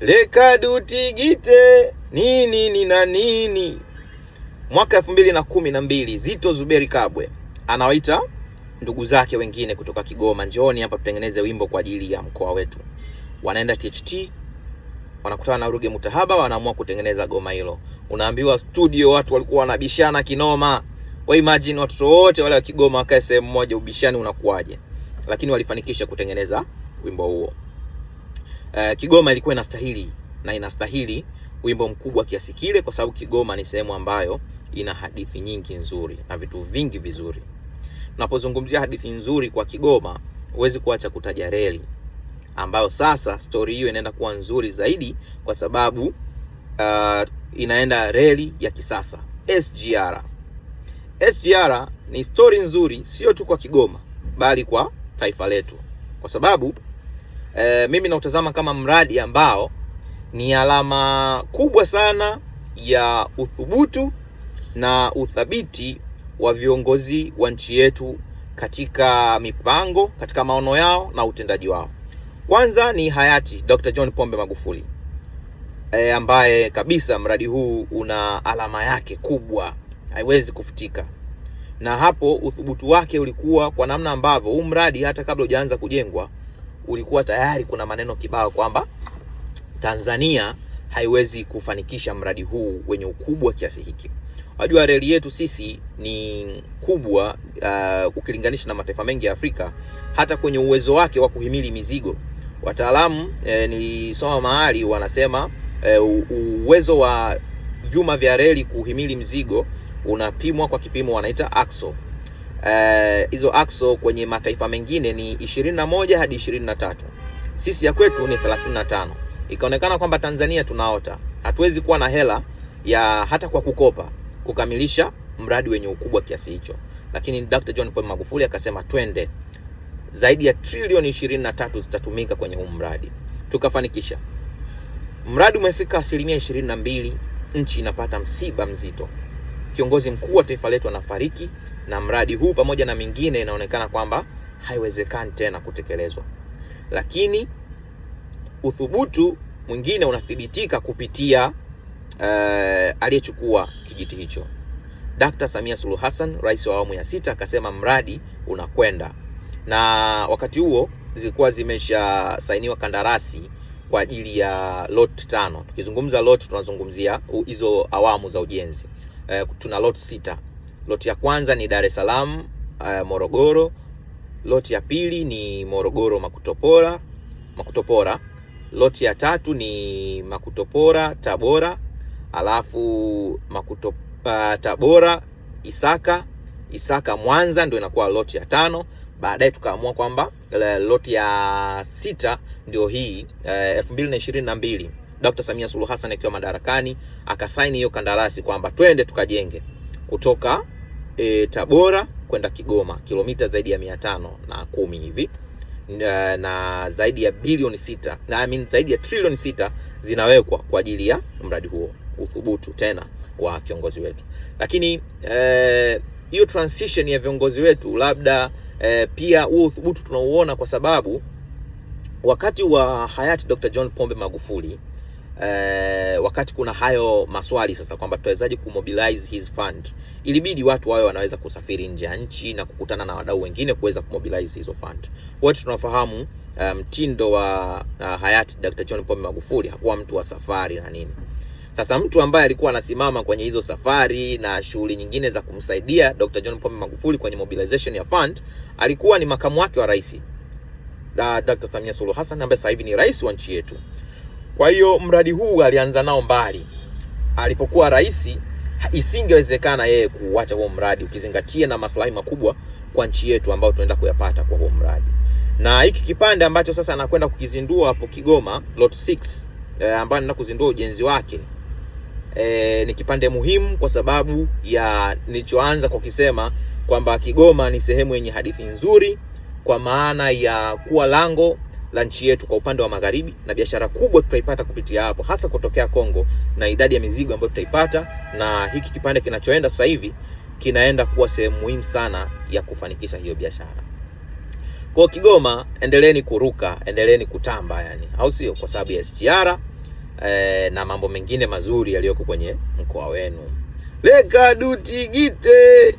Leka dutigite nini na nini. Mwaka 2012 Zito Zuberi Kabwe anawaita ndugu zake wengine kutoka Kigoma, njooni hapa tutengeneze wimbo kwa ajili ya mkoa wetu. Wanaenda THT, wanakutana na Ruge Mutahaba, wanaamua kutengeneza goma hilo. Unaambiwa studio watu walikuwa wanabishana kinoma. Wewe imagine watoto wote wale wa Kigoma wakae sehemu moja, ubishani unakuaje? Lakini walifanikisha kutengeneza wimbo huo. Kigoma ilikuwa inastahili na inastahili wimbo mkubwa kiasi kile, kwa sababu Kigoma ni sehemu ambayo ina hadithi nyingi nzuri na vitu vingi vizuri. Tunapozungumzia hadithi nzuri kwa Kigoma, huwezi kuacha kutaja reli, ambayo sasa story hiyo inaenda kuwa nzuri zaidi kwa sababu inaenda reli ya kisasa SGR. SGR ni story nzuri sio tu kwa Kigoma bali kwa taifa letu, kwa sababu mimi nautazama kama mradi ambao ni alama kubwa sana ya uthubutu na uthabiti wa viongozi wa nchi yetu katika mipango, katika maono yao na utendaji wao. Kwanza ni hayati Dr. John Pombe Magufuli ambaye kabisa mradi huu una alama yake kubwa, haiwezi kufutika. Na hapo uthubutu wake ulikuwa kwa namna ambavyo huu mradi hata kabla hujaanza kujengwa ulikuwa tayari kuna maneno kibao kwamba Tanzania haiwezi kufanikisha mradi huu wenye ukubwa kiasi hiki. Wajua reli yetu sisi ni kubwa ukilinganisha na mataifa mengi ya Afrika, hata kwenye uwezo wake wa kuhimili mizigo. Wataalamu nilisoma mahali wanasema uwezo wa vyuma vya reli kuhimili mzigo unapimwa kwa kipimo wanaita axle. Hizo axle kwenye mataifa mengine ni 21 hadi 23. Sisi ya kwetu ni 35. Ikaonekana kwamba Tanzania tunaota, hatuwezi kuwa na hela ya hata kwa kukopa kukamilisha mradi wenye ukubwa kiasi hicho. Lakini Dr. John Pombe Magufuli akasema twende, zaidi ya trilioni 23 zitatumika kwenye huu mradi. Tukafanikisha. Mradi umefika 22%, nchi inapata msiba mzito. Kiongozi mkuu wa taifa letu anafariki, na mradi huu pamoja na mingine inaonekana kwamba haiwezekani tena kutekelezwa. Lakini uthubutu mwingine unathibitika kupitia aliyechukua kijiti hicho, Dr. Samia Suluhu Hassan, rais wa awamu ya 6, akasema mradi unakwenda. Na wakati huo zilikuwa zimesha sainiwa kandarasi kwa ajili ya lot 5. Tukizungumza lot tunazungumzia hizo awamu za ujenzi. Tuna lot 6. Lot ya kwanza ni Dar es Salaam Morogoro. Lot ya pili ni Morogoro Makutopora. Lot ya tatu ni Makutopora Tabora, alafu Tabora Isaka Mwanza ndio inakuwa lot ya 5. Baadaye tukaamua kwamba lot ya 6 ndio hii 2022 Dr. Samia Suluhu Hassan akiwa madarakani akasaini hiyo kandarasi kwamba twende tukajenge kutoka Tabora kwenda Kigoma, kilomita zaidi ya 510 hivi, na zaidi ya bilioni 6, zaidi ya trilioni 6 zinawekwa kwa ajili ya mradi huo. Uthubutu tena wa kiongozi wetu. Lakini hiyo transition ya viongozi wetu labda pia huo uthubutu tunauona kwa sababu wakati wa hayati Dr. John Pombe Magufuli, wakati kuna hayo maswali sasa kwamba tutawezaje kumobilize his fund, ilibidi watu wao wanaweza kusafiri nje ya nchi na kukutana na wadau wengine kuweza kumobilize hizo fund. Wote tunafahamu mtindo wa hayati Dr. John Pombe Magufuli hakuwa mtu wa safari na nini. Sasa mtu ambaye alikuwa anasimama kwenye hizo safari na shughuli nyingine za kumsaidia Dr. John Pombe Magufuli kwenye mobilization ya fund alikuwa ni makamu wake wa rais, Dr. Samia Suluhu Hassan, ambaye sasa hivi ni rais wa nchi yetu. Kwa hiyo mradi huu alianza nao mbali. Alipokuwa rais, isingewezekana yeye kuacha huo mradi ukizingatia na maslahi makubwa kwa nchi yetu ambao tunaenda kuyapata kwa huo mradi. Na hiki kipande ambacho sasa anakwenda kukizindua hapo Kigoma, lot 6, ambayo anaenda kuzindua ujenzi wake, ni kipande muhimu kwa sababu ya nilichoanza kwa kusema kwamba Kigoma ni sehemu yenye hadithi nzuri kwa maana ya kuwa lango la nchi yetu kwa upande wa magharibi, na biashara kubwa tutaipata kupitia hapo, hasa kutokea Kongo, na idadi ya mizigo ambayo tutaipata, na hiki kipande kinachoenda sasa hivi kinaenda kuwa sehemu muhimu sana ya kufanikisha hiyo biashara. Kwa Kigoma, endeleeni kuruka, endeleeni kutamba yani, au sio? Kwa sababu ya SGR na mambo mengine mazuri yaliyoko kwenye mkoa wenu. Leka dutigite.